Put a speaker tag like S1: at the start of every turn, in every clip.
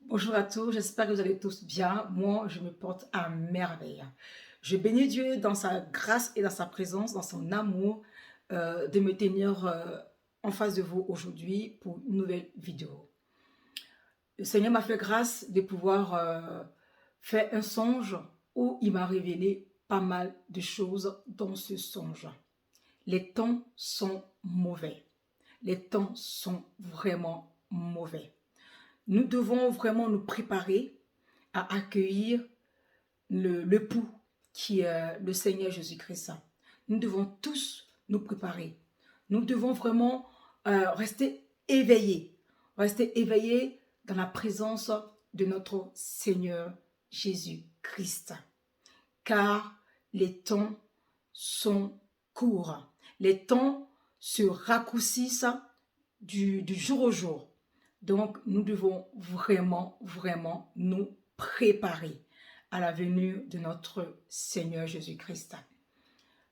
S1: Bonjour à tous, j'espère que vous allez tous bien. Moi, je me porte à merveille. Je bénis Dieu dans sa grâce et dans sa présence, dans son amour, de me tenir en face de vous aujourd'hui pour une nouvelle vidéo. Le Seigneur m'a fait grâce de pouvoir faire un songe où il m'a révélé pas mal de choses dans ce songe. Les temps sont mauvais. Les temps sont vraiment mauvais. Nous devons vraiment nous préparer à accueillir l'époux qui est le Seigneur Jésus-Christ. Nous devons tous nous préparer. Nous devons vraiment rester éveillés dans la présence de notre Seigneur Jésus-Christ. Car les temps sont courts. Les temps se raccourcissent du jour au jour. Donc, nous devons vraiment nous préparer à la venue de notre Seigneur Jésus-Christ.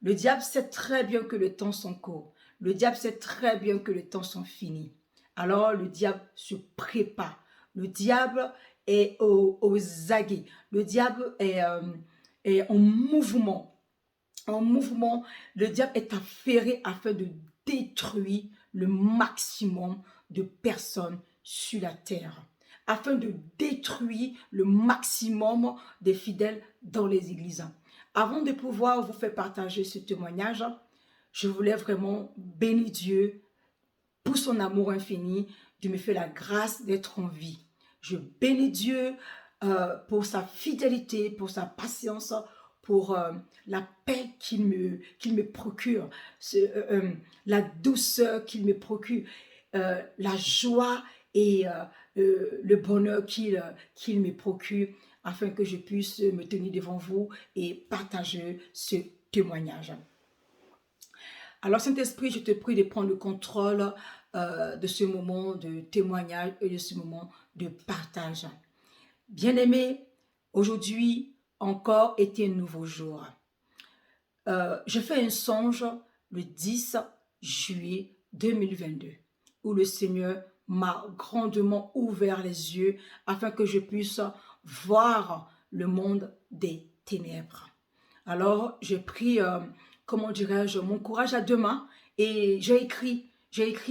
S1: Le diable sait très bien que les temps sont courts. Le diable sait très bien que les temps sont finis. Alors, le diable se prépare. Le diable est aux aguets. Le diable est en mouvement. En mouvement, le diable est affairé afin de détruire le maximum de personnes sur la terre, afin de détruire le maximum des fidèles dans les églises. Avant de pouvoir vous faire partager ce témoignage, je voulais vraiment bénir Dieu pour son amour infini, de me faire la grâce d'être en vie. Je bénis Dieu pour sa fidélité, pour sa patience, pour la paix qu'il me procure, la douceur qu'il me procure, la joie et le bonheur qu'il me procure, afin que je puisse me tenir devant vous et partager ce témoignage. Alors Saint-Esprit, je te prie de prendre le contrôle de ce moment de témoignage et de ce moment de partage. Bien-aimés, aujourd'hui encore était un nouveau jour. Je fais un songe le 10 juillet 2022 où le Seigneur m'a grandement ouvert les yeux afin que je puisse voir le monde des ténèbres. Alors, j'ai pris, comment dirais-je, mon courage à deux mains et j'ai écrit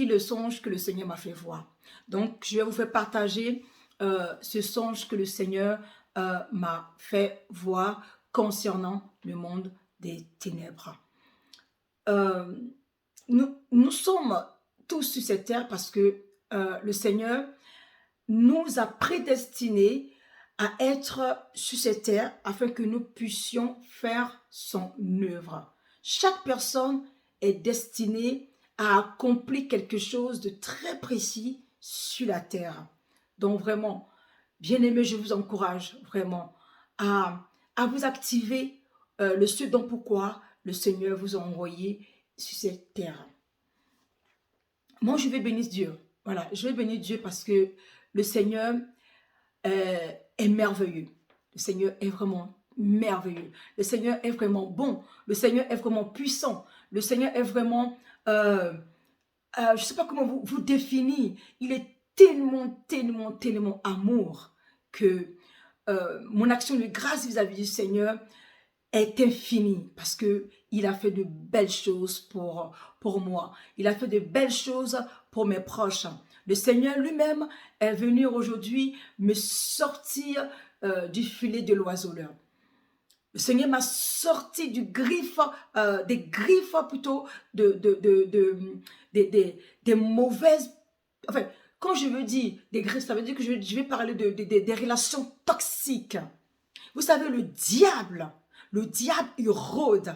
S1: le songe que le Seigneur m'a fait voir. Donc, je vais vous faire partager ce songe que le Seigneur m'a fait voir concernant le monde des ténèbres. Nous sommes tous sur cette terre parce que le Seigneur nous a prédestinés à être sur cette terre afin que nous puissions faire son œuvre. Chaque personne est destinée à accomplir quelque chose de très précis sur la terre. Donc vraiment, bien-aimés, je vous encourage vraiment à vous activer ce dont pourquoi le Seigneur vous a envoyé sur cette terre. Moi, je vais bénir Dieu. Voilà, je vais bénir Dieu parce que le Seigneur est merveilleux. Le Seigneur est vraiment merveilleux. Le Seigneur est vraiment bon. Le Seigneur est vraiment puissant. Le Seigneur est vraiment, je ne sais pas comment vous définir. Il est tellement amour que mon action de grâce vis-à-vis du Seigneur est infinie parce que il a fait de belles choses pour moi. Il a fait de belles choses pour mes proches. Le Seigneur lui-même est venu aujourd'hui me sortir du filet de l'oiseleur. Le Seigneur m'a sorti du griffe, des griffes plutôt des mauvaises... Enfin, quand je veux dire des griffes, ça veut dire que je vais parler des relations toxiques. Vous savez, le diable, il rôde.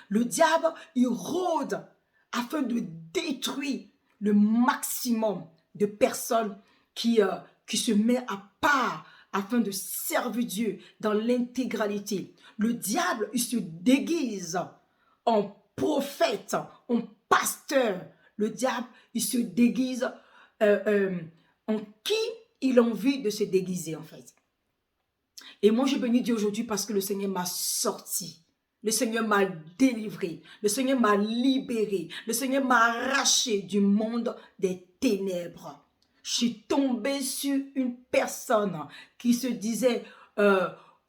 S1: Le diable, il rôde afin de détruire le maximum de personnes qui se mettent à part afin de servir Dieu dans l'intégralité. Le diable, il se déguise en prophète, en pasteur. Le diable, il se déguise en qui il a envie de se déguiser en fait. Et moi, je bénis Dieu aujourd'hui parce que le Seigneur m'a sorti. Le Seigneur m'a délivré. Le Seigneur m'a libéré. Le Seigneur m'a arraché du monde des ténèbres. Je suis tombée sur une personne qui se disait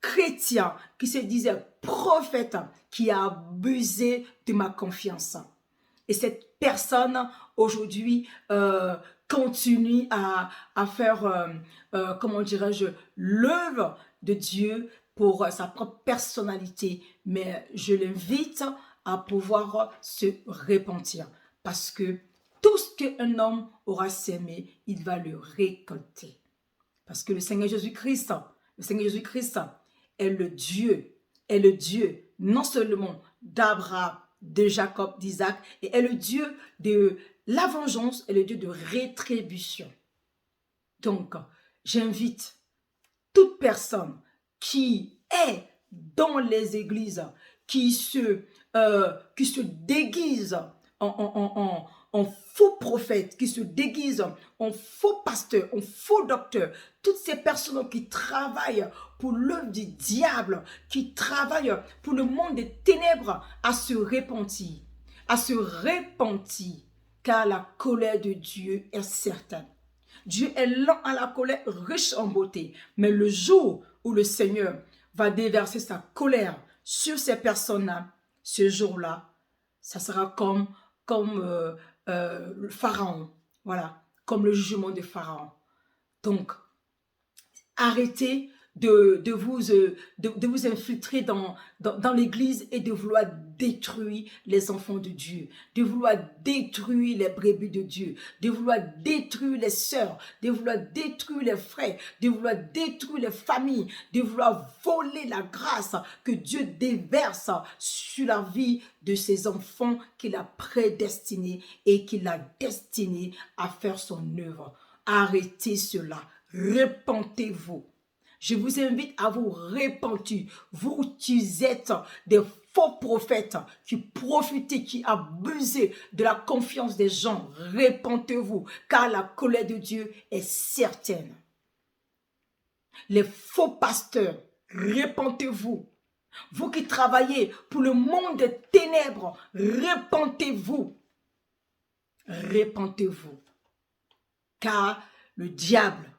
S1: chrétien, qui se disait prophète, qui a abusé de ma confiance. Et cette personne, aujourd'hui, continue à faire, comment dirais-je, l'œuvre de Dieu pour sa propre personnalité. Mais je l'invite à pouvoir se repentir. Parce que tout ce qu'un homme aura sémé, il va le récolter. Parce que le Seigneur Jésus-Christ est le Dieu non seulement d'Abraham, de Jacob, d'Isaac, et est le Dieu de la vengeance et le Dieu de rétribution. Donc, j'invite toute personne qui est dans les églises, qui se déguise en faux prophète, qui se déguise en faux pasteur, en faux docteur, toutes ces personnes qui travaillent pour l'œuvre du diable, qui travaillent pour le monde des ténèbres, à se repentir, car la colère de Dieu est certaine. Dieu est lent à la colère, riche en beauté. Mais le jour où le Seigneur va déverser sa colère sur ces personnes-là, ce jour-là, ça sera comme le Pharaon. Voilà, comme le jugement de Pharaon. Donc, arrêtez de vous infiltrer dans l'église et de vouloir détruire les enfants de Dieu, de vouloir détruire les brebis de Dieu, de vouloir détruire les sœurs, de vouloir détruire les frères, de vouloir détruire les familles, de vouloir voler la grâce que Dieu déverse sur la vie de ses enfants qu'il a prédestinés et qu'il a destinés à faire son œuvre. Arrêtez cela. Repentez-vous. Je vous invite à vous repentir. Vous qui êtes des faux prophètes qui profitent, qui abusent de la confiance des gens. Repentez-vous, car la colère de Dieu est certaine. Les faux pasteurs, repentez-vous. Vous qui travaillez pour le monde des ténèbres, repentez-vous. Repentez-vous. Car le diable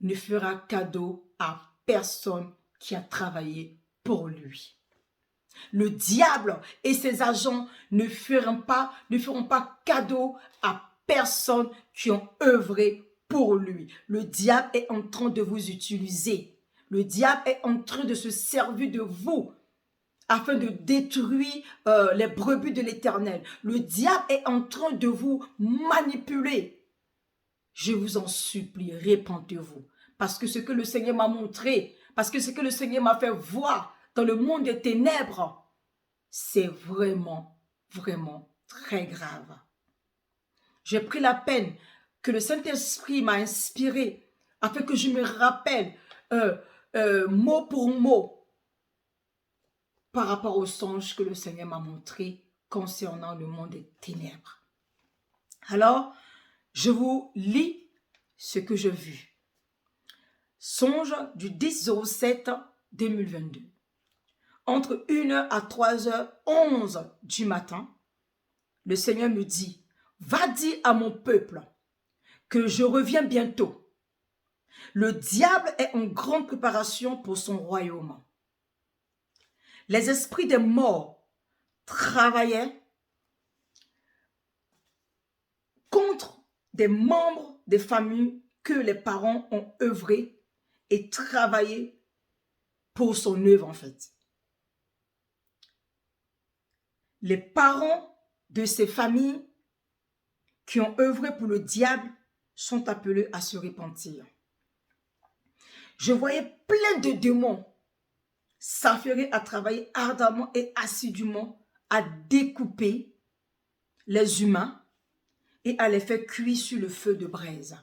S1: ne fera cadeau à personne qui a travaillé pour lui. Le diable et ses agents ne feront pas cadeau à personne qui ont œuvré pour lui. Le diable est en train de vous utiliser. Le diable est en train de se servir de vous afin de détruire les brebis de l'Éternel. Le diable est en train de vous manipuler. Je vous en supplie, repentez-vous. Parce que ce que le Seigneur m'a montré, parce que ce que le Seigneur m'a fait voir dans le monde des ténèbres, c'est vraiment, vraiment très grave. J'ai pris la peine que le Saint-Esprit m'a inspiré afin que je me rappelle mot pour mot par rapport au songe que le Seigneur m'a montré concernant le monde des ténèbres. Alors, je vous lis ce que j'ai vu. Songe du 10/07/2022. Entre 1h à 3h11 du matin, le Seigneur me dit, va dire à mon peuple que je reviens bientôt. Le diable est en grande préparation pour son royaume. Les esprits des morts travaillaient contre des membres des familles que les parents ont œuvré et travaillé pour son œuvre en fait. Les parents de ces familles qui ont œuvré pour le diable sont appelés à se repentir. Je voyais plein de démons s'affairer à travailler ardemment et assidûment à découper les humains et à les faire cuire sur le feu de braise.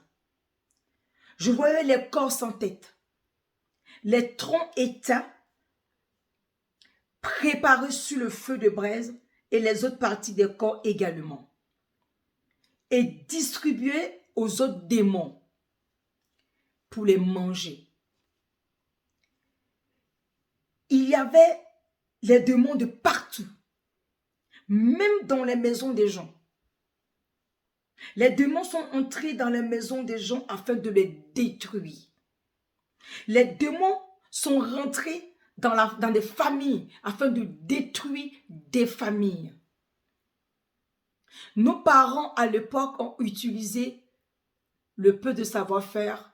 S1: Je voyais les corps sans tête, les troncs éteints, préparés sur le feu de braise et les autres parties des corps également, et distribués aux autres démons pour les manger. Il y avait les démons de partout, même dans les maisons des gens. Les démons sont entrés dans les maisons des gens afin de les détruire. Les démons sont rentrés dans des familles afin de détruire des familles. Nos parents à l'époque ont utilisé le peu de savoir-faire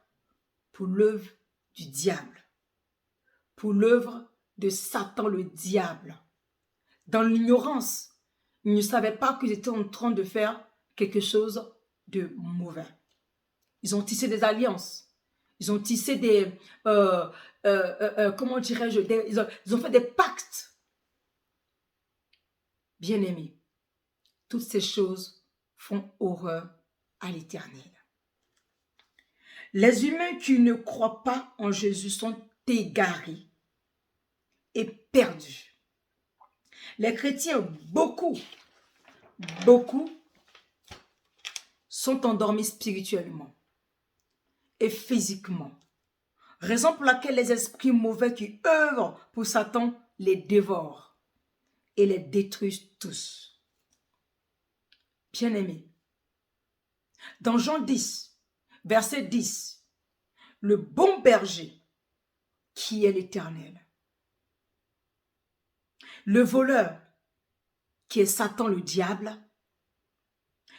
S1: pour l'œuvre du diable, pour l'œuvre de Satan le diable. Dans l'ignorance, ils ne savaient pas qu'ils étaient en train de faire quelque chose de mauvais. Ils ont tissé des alliances. Ils ont tissé des... comment dirais-je, ils ont fait des pactes. Bien-aimés, toutes ces choses font horreur à l'Éternel. Les humains qui ne croient pas en Jésus sont égarés et perdus. Les chrétiens, beaucoup sont endormis spirituellement et physiquement. Raison pour laquelle les esprits mauvais qui œuvrent pour Satan les dévorent et les détruisent tous. Bien-aimés, dans Jean 10, verset 10, le bon berger qui est l'Éternel, le voleur qui est Satan le diable,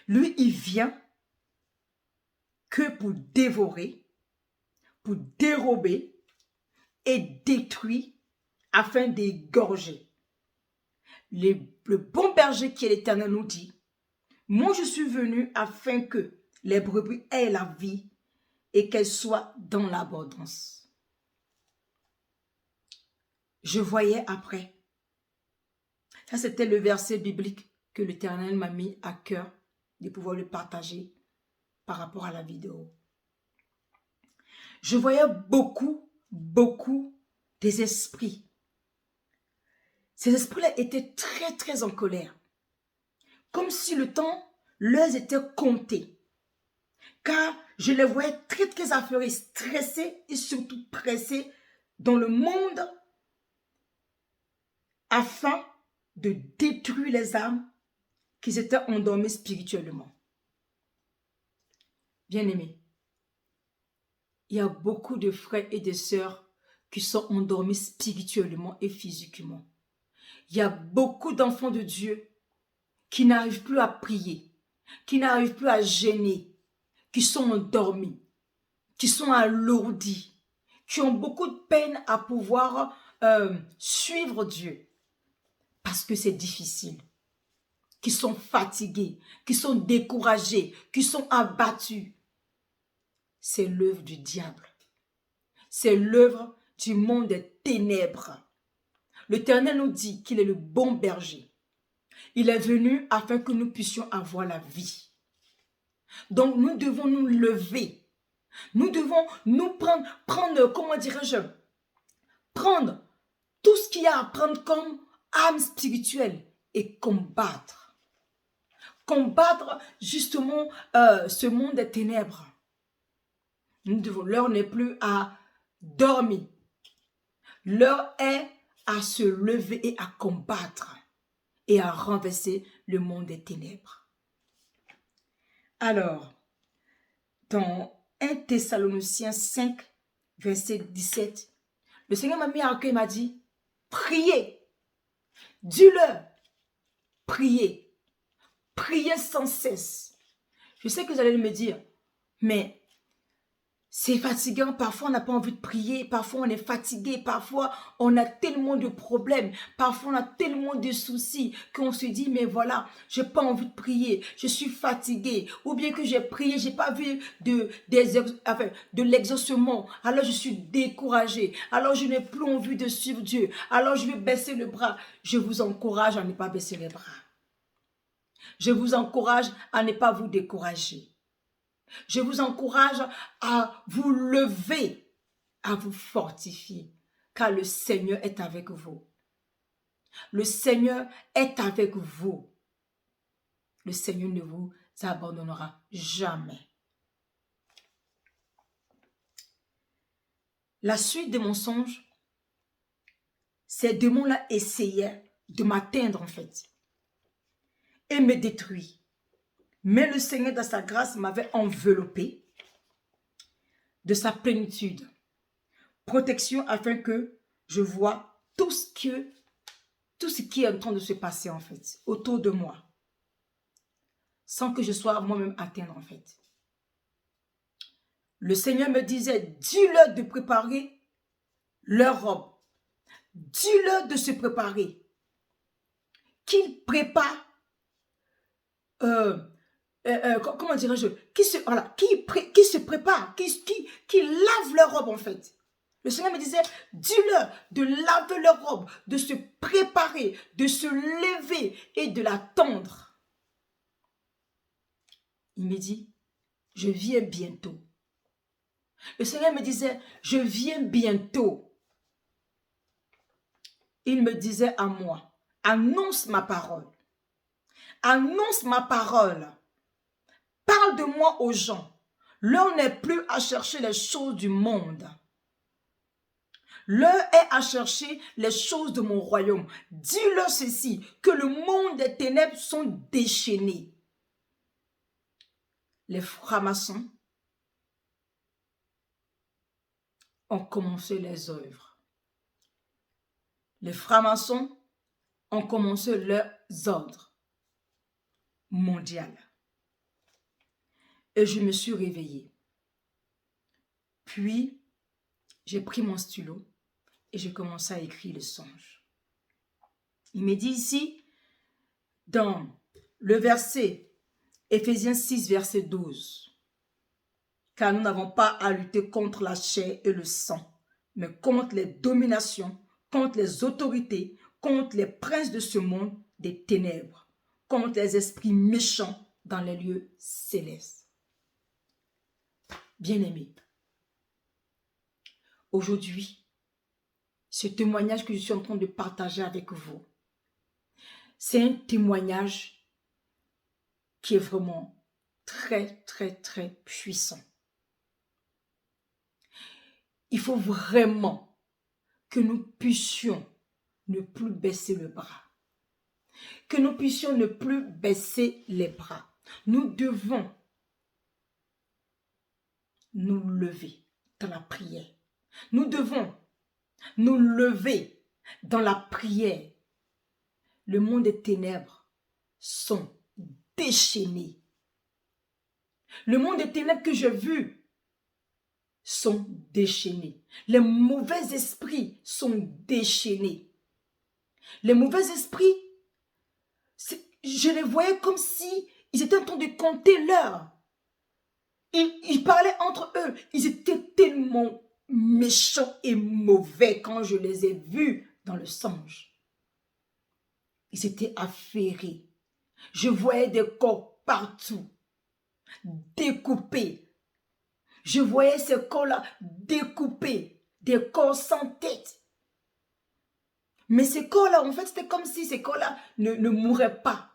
S1: lui il vient que pour dévorer, pour dérober et détruire afin d'égorger. Le bon berger qui est l'Éternel nous dit, moi je suis venu afin que les brebis aient la vie et qu'elles soient dans l'abondance. Je voyais après. Ça c'était le verset biblique que l'Éternel m'a mis à cœur de pouvoir le partager par rapport à la vidéo. Je voyais beaucoup des esprits. Ces esprits-là étaient très en colère. Comme si le temps leur était compté. Car je les voyais très affairés, stressés et surtout pressés dans le monde afin de détruire les âmes qui s'étaient endormies spirituellement. Bien-aimés, il y a beaucoup de frères et de sœurs qui sont endormis spirituellement et physiquement. Il y a beaucoup d'enfants de Dieu qui n'arrivent plus à prier, qui n'arrivent plus à jeûner, qui sont endormis, qui sont alourdis, qui ont beaucoup de peine à pouvoir suivre Dieu parce que c'est difficile, qui sont fatigués, qui sont découragés, qui sont abattus. C'est l'œuvre du diable. C'est l'œuvre du monde des ténèbres. L'Éternel nous dit qu'il est le bon berger. Il est venu afin que nous puissions avoir la vie. Donc nous devons nous lever. Nous devons nous prendre comment dirais-je, prendre tout ce qu'il y a à prendre comme âme spirituelle et combattre. Combattre justement ce monde des ténèbres. L'heure n'est plus à dormir. L'heure est à se lever et à combattre et à renverser le monde des ténèbres. Alors, dans 1 Thessaloniciens 5, verset 17, le Seigneur m'a mis à cœur et m'a dit, priez, dis-leur, priez, priez sans cesse. Je sais que vous allez me dire, mais c'est fatigant, parfois on n'a pas envie de prier, parfois on est fatigué, parfois on a tellement de problèmes, parfois on a tellement de soucis qu'on se dit mais voilà, j'ai pas envie de prier, je suis fatigué, ou bien que j'ai prié, j'ai pas vu de l'exaucement, alors je suis découragé, alors je n'ai plus envie de suivre Dieu, alors je vais baisser le bras. Je vous encourage à ne pas baisser les bras. Je vous encourage à ne pas vous décourager. Je vous encourage à vous lever, à vous fortifier, car le Seigneur est avec vous. Le Seigneur est avec vous. Le Seigneur ne vous abandonnera jamais. La suite de mon songe, ces démons-là essayaient de m'atteindre en fait et me détruire. Mais le Seigneur, dans sa grâce, m'avait enveloppé de sa plénitude. Protection afin que je vois tout ce qui est en train de se passer, en fait, autour de moi. Sans que je sois moi-même atteindre, en fait. Le Seigneur me disait, dis-leur de préparer leur robe. Dis-leur de se préparer. Qu'ils préparent, comment dirais-je, qui se préparent, qui lavent leur robe, en fait. Le Seigneur me disait, dis-leur de laver leur robe, de se préparer, de se lever et de l'attendre. Il me dit, je viens bientôt. Le Seigneur me disait, je viens bientôt. Il me disait à moi, annonce ma parole. Annonce ma parole. Parle de moi aux gens. L'heure n'est plus à chercher les choses du monde. L'heure est à chercher les choses de mon royaume. Dis-leur ceci, que le monde des ténèbres sont déchaînés. Les francs-maçons ont commencé les œuvres. Les francs-maçons ont commencé leurs ordres mondiaux. Et je me suis réveillée. Puis, j'ai pris mon stylo et j'ai commencé à écrire le songe. Il me dit ici, dans le verset, Éphésiens 6, verset 12, « Car nous n'avons pas à lutter contre la chair et le sang, mais contre les dominations, contre les autorités, contre les princes de ce monde des ténèbres, contre les esprits méchants dans les lieux célestes. » Bien-aimés, aujourd'hui, ce témoignage que je suis en train de partager avec vous, c'est un témoignage qui est vraiment très, très, très puissant. Il faut vraiment que nous puissions ne plus baisser le bras. Que nous puissions ne plus baisser les bras. Nous devons nous lever dans la prière. Nous devons nous lever dans la prière. Le monde des ténèbres sont déchaînés. Le monde des ténèbres que j'ai vu sont déchaînés. Les mauvais esprits sont déchaînés. Les mauvais esprits, je les voyais comme si ils étaient en train de compter l'heure. Ils parlaient entre eux. Ils étaient tellement méchants et mauvais quand je les ai vus dans le songe. Ils étaient affairés. Je voyais des corps partout, découpés. Je voyais ces corps-là découpés, des corps sans tête. Mais ces corps-là, en fait, c'était comme si ces corps-là ne mouraient pas.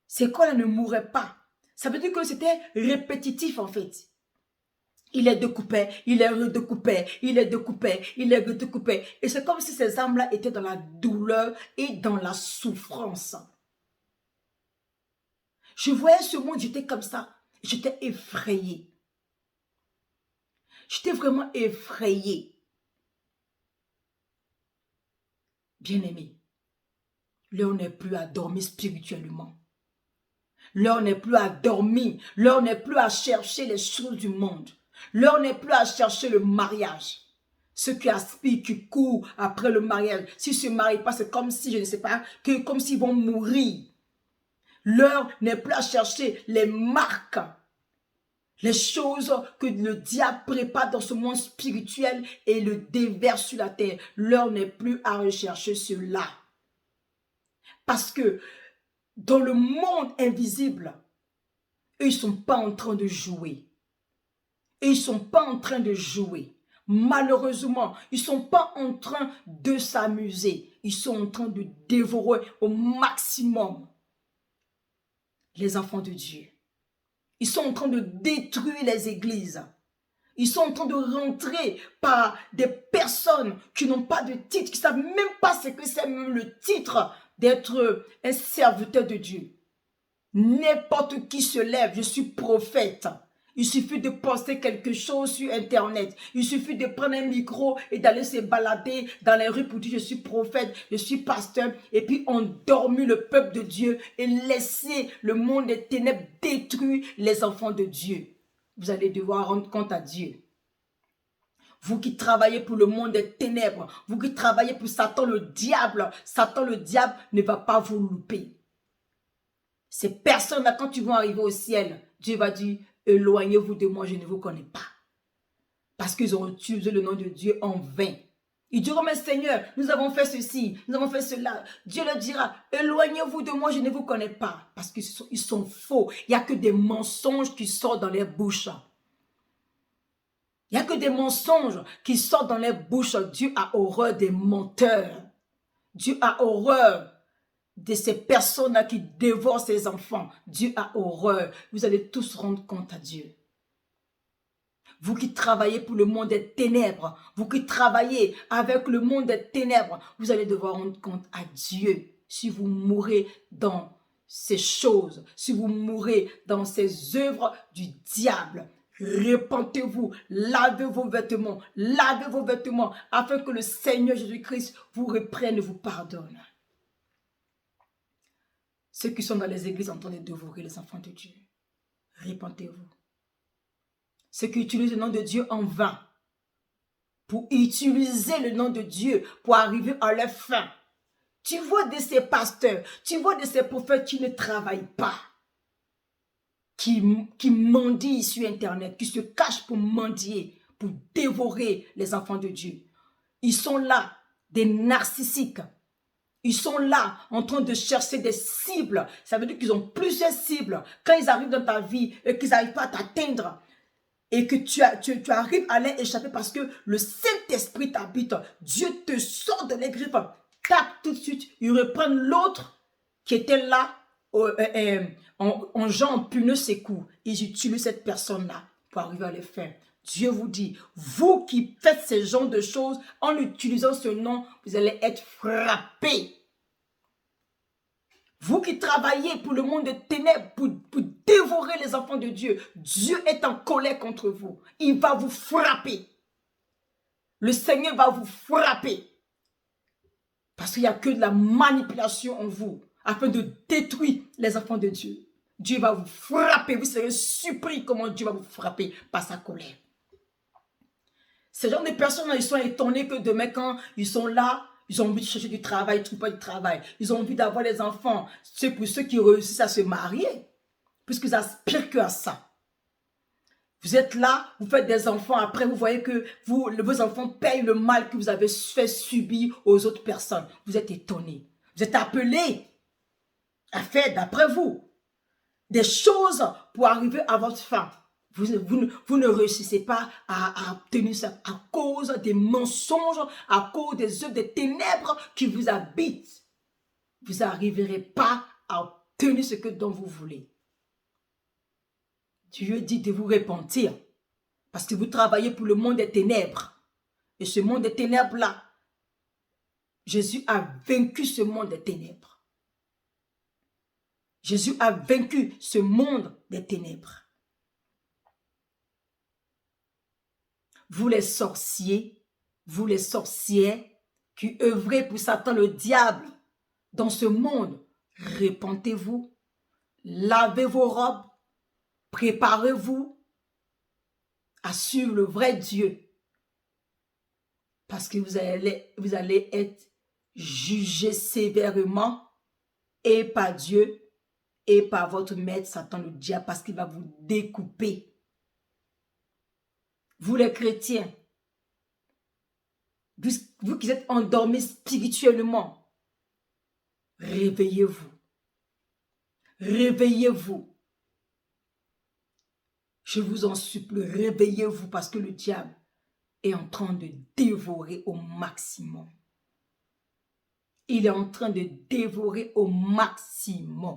S1: Ces corps-là ne mouraient pas. Ça veut dire que c'était répétitif, en fait. Il les découpait, il les redécoupait, il les découpait, il les redécoupait. Et c'est comme si ces âmes-là étaient dans la douleur et dans la souffrance. Je voyais ce monde, j'étais comme ça. J'étais effrayée. J'étais vraiment effrayée. Bien-aimé, l'heure n'est plus à dormir spirituellement. L'heure n'est plus à dormir. L'heure n'est plus à chercher les choses du monde. L'heure n'est plus à chercher le mariage. Ceux qui aspirent, qui courent après le mariage, s'ils ne se marient pas, c'est comme si, je ne sais pas, comme s'ils vont mourir. L'heure n'est plus à chercher les marques, les choses que le diable prépare dans ce monde spirituel et le déverse sur la terre. L'heure n'est plus à rechercher cela. Parce que dans le monde invisible, eux, ils ne sont pas en train de jouer. Et ils ne sont pas en train de jouer. Malheureusement, ils ne sont pas en train de s'amuser. Ils sont en train de dévorer au maximum les enfants de Dieu. Ils sont en train de détruire les églises. Ils sont en train de rentrer par des personnes qui n'ont pas de titre, qui ne savent même pas ce que c'est même le titre d'être un serviteur de Dieu. N'importe qui se lève, je suis prophète. Il suffit de poster quelque chose sur Internet. Il suffit de prendre un micro et d'aller se balader dans les rues pour dire je suis prophète, je suis pasteur. Et puis endormir le peuple de Dieu et laisser le monde des ténèbres détruire les enfants de Dieu. Vous allez devoir rendre compte à Dieu. Vous qui travaillez pour le monde des ténèbres, vous qui travaillez pour Satan le diable ne va pas vous louper. Ces personnes-là, quand ils vont arriver au ciel, Dieu va dire, éloignez-vous de moi, je ne vous connais pas. Parce qu'ils ont utilisé le nom de Dieu en vain. Ils diront, mais Seigneur, nous avons fait ceci, nous avons fait cela. Dieu leur dira, éloignez-vous de moi, je ne vous connais pas. Parce qu'ils sont faux. Il n'y a que des mensonges qui sortent dans les bouches. Il n'y a que des mensonges qui sortent dans les bouches. Dieu a horreur des menteurs. Dieu a horreur de ces personnes-là qui dévorent ses enfants. Dieu a horreur. Vous allez tous rendre compte à Dieu. Vous qui travaillez pour le monde des ténèbres, vous qui travaillez avec le monde des ténèbres, vous allez devoir rendre compte à Dieu si vous mourrez dans ces choses, si vous mourrez dans ces œuvres du diable. Repentez-vous, lavez vos vêtements, afin que le Seigneur Jésus-Christ vous reprenne et vous pardonne. Ceux qui sont dans les églises en train de dévorer les enfants de Dieu, repentez-vous. Ceux qui utilisent le nom de Dieu en vain, pour utiliser le nom de Dieu, pour arriver à leur fin. Tu vois de ces pasteurs, tu vois de ces prophètes qui ne travaillent pas, qui mendient sur Internet, qui se cachent pour mendier, pour dévorer les enfants de Dieu. Ils sont là, des narcissiques. Ils sont là, en train de chercher des cibles. Ça veut dire qu'ils ont plusieurs cibles. Quand ils arrivent dans ta vie et qu'ils n'arrivent pas à t'atteindre, et que tu arrives à les échapper parce que le Saint-Esprit t'habite, Dieu te sort de les griffes. Tac, tout de suite, ils reprennent l'autre qui était là, en gens puneux ses coups. Ils utilisent cette personne-là pour arriver à les faire. Dieu vous dit, vous qui faites ce genre de choses, en utilisant ce nom, vous allez être frappés. Vous qui travaillez pour le monde des ténèbres, pour dévorer les enfants de Dieu, Dieu est en colère contre vous. Il va vous frapper. Le Seigneur va vous frapper. Parce qu'il n'y a que de la manipulation en vous, afin de détruire les enfants de Dieu. Dieu va vous frapper. Vous serez surpris comment Dieu va vous frapper par sa colère. Ces gens de personnes, ils sont étonnés que demain, quand ils sont là, ils ont envie de chercher du travail, ils ne trouvent pas du travail. Ils ont envie d'avoir des enfants. C'est pour ceux qui réussissent à se marier, puisqu'ils aspirent que à ça. Vous êtes là, vous faites des enfants, après vous voyez que vos enfants payent le mal que vous avez fait subir aux autres personnes. Vous êtes étonnés. Vous êtes appelés à faire, d'après vous, des choses pour arriver à votre fin. Vous ne réussissez pas à obtenir ça à cause des mensonges, à cause des œuvres des ténèbres qui vous habitent. Vous n'arriverez pas à obtenir ce que dont vous voulez. Dieu dit de vous repentir parce que vous travaillez pour le monde des ténèbres. Et ce monde des ténèbres-là, Jésus a vaincu ce monde des ténèbres. Jésus a vaincu ce monde des ténèbres. Vous les sorciers, vous les sorcières qui œuvrez pour Satan le diable dans ce monde, repentez-vous, lavez vos robes, préparez-vous à suivre le vrai Dieu. Parce que vous allez être jugés sévèrement et par Dieu et par votre maître Satan le diable parce qu'il va vous découper. Vous les chrétiens, vous qui êtes endormis spirituellement, réveillez-vous. Réveillez-vous. Je vous en supplie, réveillez-vous parce que le diable est en train de dévorer au maximum. Il est en train de dévorer au maximum.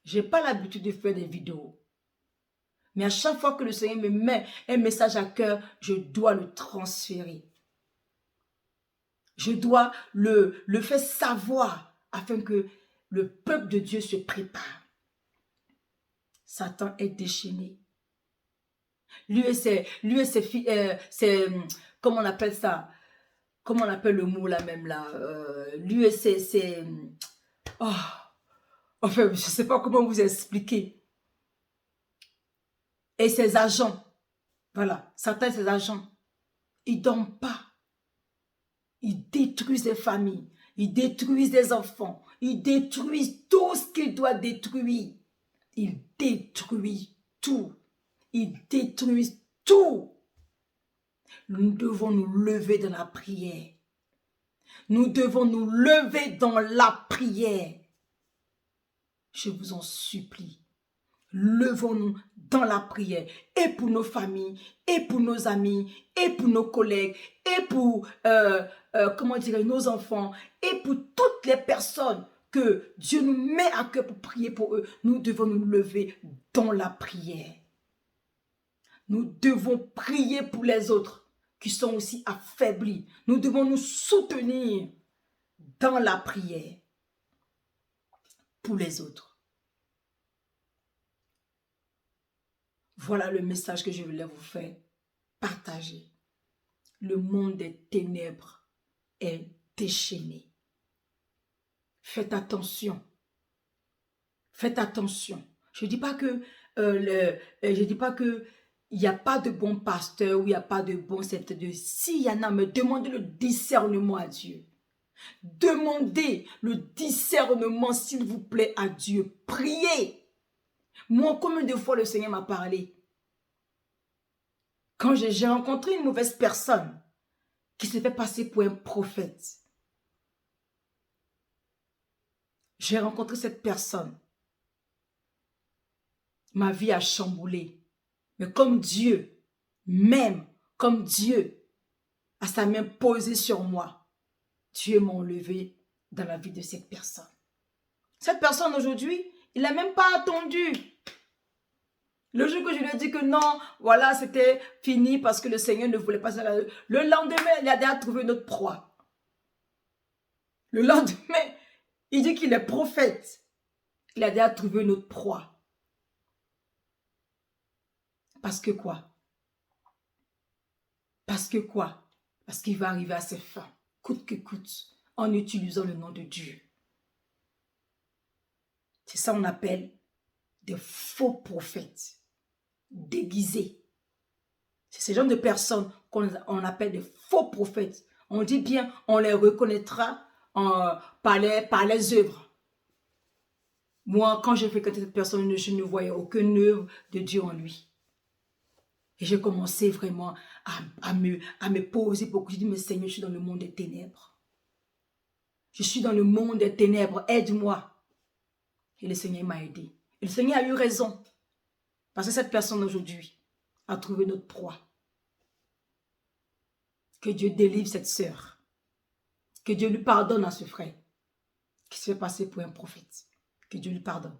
S1: Je n'ai pas l'habitude de faire des vidéos. Mais à chaque fois que le Seigneur me met un message à cœur, je dois le transférer. Je dois le faire savoir afin que le peuple de Dieu se prépare. Satan est déchaîné. Lui et ses filles, comment on appelle ça? Comment on appelle le mot là même là? Lui et ses oh, enfin, je ne sais pas comment vous expliquer. Et ses agents, voilà, Satan et ses agents, ils ne dorment pas. Ils détruisent les familles, ils détruisent les enfants, ils détruisent tout ce qu'ils doivent détruire. Ils détruisent tout. Ils détruisent tout. Nous devons nous lever dans la prière. Nous devons nous lever dans la prière. Je vous en supplie. Levons-nous dans la prière. Et pour nos familles, et pour nos amis, et pour nos collègues, et pour, comment dire, nos enfants, et pour toutes les personnes que Dieu nous met à cœur pour prier pour eux. Nous devons nous lever dans la prière. Nous devons prier pour les autres qui sont aussi affaiblis. Nous devons nous soutenir dans la prière pour les autres. Voilà le message que je voulais vous faire partager. Le monde des ténèbres est déchaîné. Faites attention. Faites attention. Je ne dis pas que il n'y a pas de bons pasteurs ou il n'y a pas de bons secteurs. S'il y en a, mais demandez le discernement à Dieu. Demandez le discernement, s'il vous plaît, à Dieu. Priez. Moi, combien de fois le Seigneur m'a parlé? Quand j'ai rencontré une mauvaise personne qui se fait passer pour un prophète. J'ai rencontré cette personne. Ma vie a chamboulé. Mais comme Dieu m'aime, comme Dieu a sa main posée sur moi, Dieu m'a enlevé dans la vie de cette personne. Cette personne aujourd'hui, il n'a même pas attendu. Le jour que je lui ai dit que non, voilà, c'était fini parce que le Seigneur ne voulait pas ça. Le lendemain, il a déjà trouvé notre proie. Le lendemain, il dit qu'il est prophète. Il a déjà trouvé notre proie. Parce que quoi? Parce que quoi? Parce qu'il va arriver à ses fins, coûte que coûte, en utilisant le nom de Dieu. C'est ça qu'on appelle des faux prophètes, déguisés. C'est ce genre de personnes qu'on appelle des faux prophètes. On dit bien, on les reconnaîtra par les œuvres. Moi, quand j'ai fréquenté cette personne, je ne voyais aucune œuvre de Dieu en lui. Et j'ai commencé vraiment à me poser beaucoup. Je dis, mais Seigneur, je suis dans le monde des ténèbres. Je suis dans le monde des ténèbres, aide-moi. Et le Seigneur m'a aidé. Et le Seigneur a eu raison. Parce que cette personne aujourd'hui a trouvé notre proie. Que Dieu délivre cette sœur. Que Dieu lui pardonne à ce frère qui se fait passer pour un prophète. Que Dieu lui pardonne.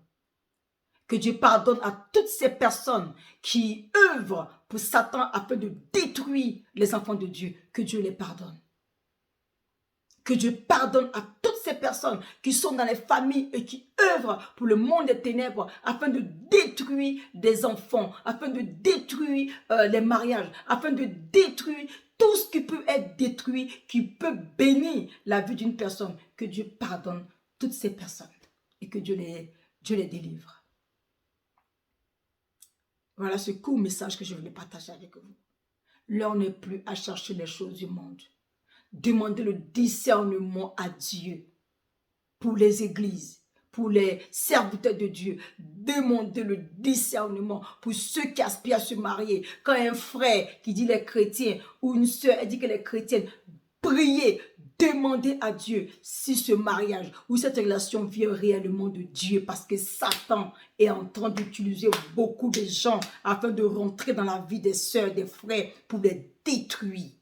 S1: Que Dieu pardonne à toutes ces personnes qui œuvrent pour Satan afin de détruire les enfants de Dieu. Que Dieu les pardonne. Que Dieu pardonne à toutes ces personnes qui sont dans les familles et qui œuvrent pour le monde des ténèbres afin de détruire des enfants, afin de détruire les mariages, afin de détruire tout ce qui peut être détruit, qui peut bénir la vie d'une personne. Que Dieu pardonne toutes ces personnes et que Dieu les délivre. Voilà ce court message que je voulais partager avec vous. L'heure n'est plus à chercher les choses du monde. Demandez le discernement à Dieu pour les églises, pour les serviteurs de Dieu. Demandez le discernement pour ceux qui aspirent à se marier. Quand un frère qui dit les chrétiens ou une sœur elle dit qu'elle est chrétienne, priez, demandez à Dieu si ce mariage ou cette relation vient réellement de Dieu, parce que Satan est en train d'utiliser beaucoup de gens afin de rentrer dans la vie des sœurs, des frères pour les détruire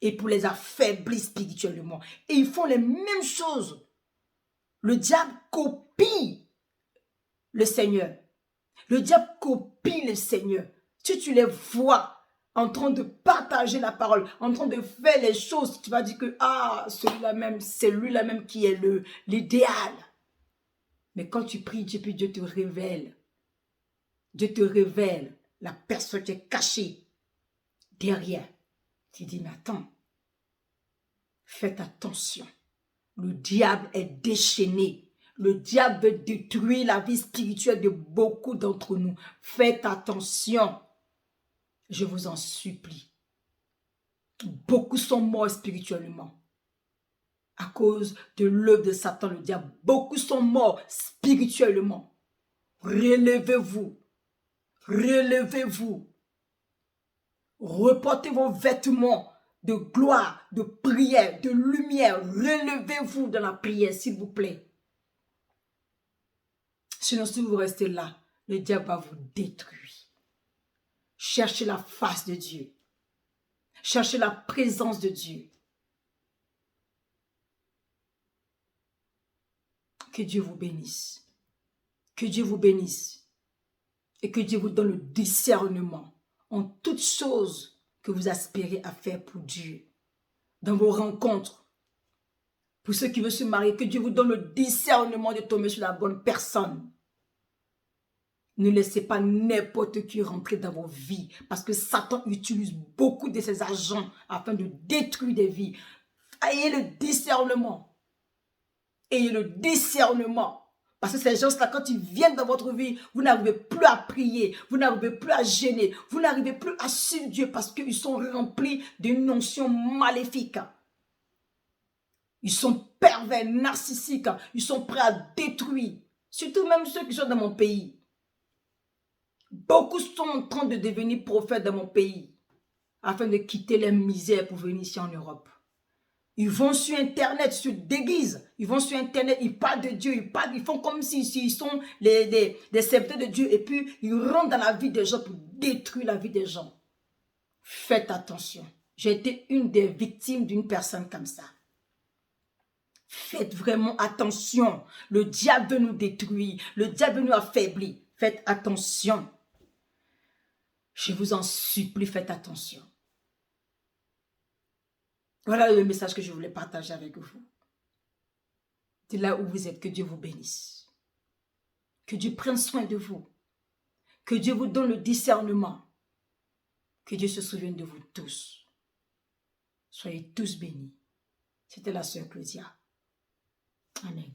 S1: et pour les affaiblir spirituellement. Et ils font les mêmes choses. Le diable copie le Seigneur. Le diable copie le Seigneur. Si tu les vois en train de partager la parole, en train de faire les choses, tu vas dire que celui-là même, c'est lui-là même qui est l'idéal. Mais quand tu pries Dieu, puis Dieu te révèle. Dieu te révèle la personne qui est cachée derrière. Tu dis, mais attends, faites attention. Le diable est déchaîné. Le diable veut détruire la vie spirituelle de beaucoup d'entre nous. Faites attention. Je vous en supplie. Beaucoup sont morts spirituellement. À cause de l'œuvre de Satan, le diable. Beaucoup sont morts spirituellement. Relevez-vous. Relevez-vous. Reportez vos vêtements de gloire, de prière, de lumière. Relevez-vous dans la prière, s'il vous plaît. Sinon, si vous restez là, le diable va vous détruire. Cherchez la face de Dieu. Cherchez la présence de Dieu. Que Dieu vous bénisse. Que Dieu vous bénisse. Et que Dieu vous donne le discernement en toutes choses que vous aspirez à faire pour Dieu. Dans vos rencontres. Pour ceux qui veulent se marier, que Dieu vous donne le discernement de tomber sur la bonne personne. Ne laissez pas n'importe qui rentrer dans vos vies. Parce que Satan utilise beaucoup de ses agents afin de détruire des vies. Ayez le discernement. Ayez le discernement. Parce que ces gens-là, quand ils viennent dans votre vie, vous n'arrivez plus à prier. Vous n'arrivez plus à gêner. Vous n'arrivez plus à suivre Dieu parce qu'ils sont remplis d'une notion maléfique. Ils sont pervers, narcissiques. Ils sont prêts à détruire. Surtout même ceux qui sont dans mon pays. Beaucoup sont en train de devenir prophètes dans mon pays afin de quitter les misères pour venir ici en Europe. Ils vont sur Internet, se déguisent. Ils vont sur Internet, ils parlent de Dieu, ils font comme s'ils sont des serviteurs de Dieu. Et puis, ils rentrent dans la vie des gens pour détruire la vie des gens. Faites attention. J'ai été une des victimes d'une personne comme ça. Faites vraiment attention. Le diable veut nous détruire. Le diable veut nous affaiblir. Faites attention. Je vous en supplie, faites attention. Voilà le message que je voulais partager avec vous. De là où vous êtes, que Dieu vous bénisse. Que Dieu prenne soin de vous. Que Dieu vous donne le discernement. Que Dieu se souvienne de vous tous. Soyez tous bénis. C'était la sœur Claudia. Amen.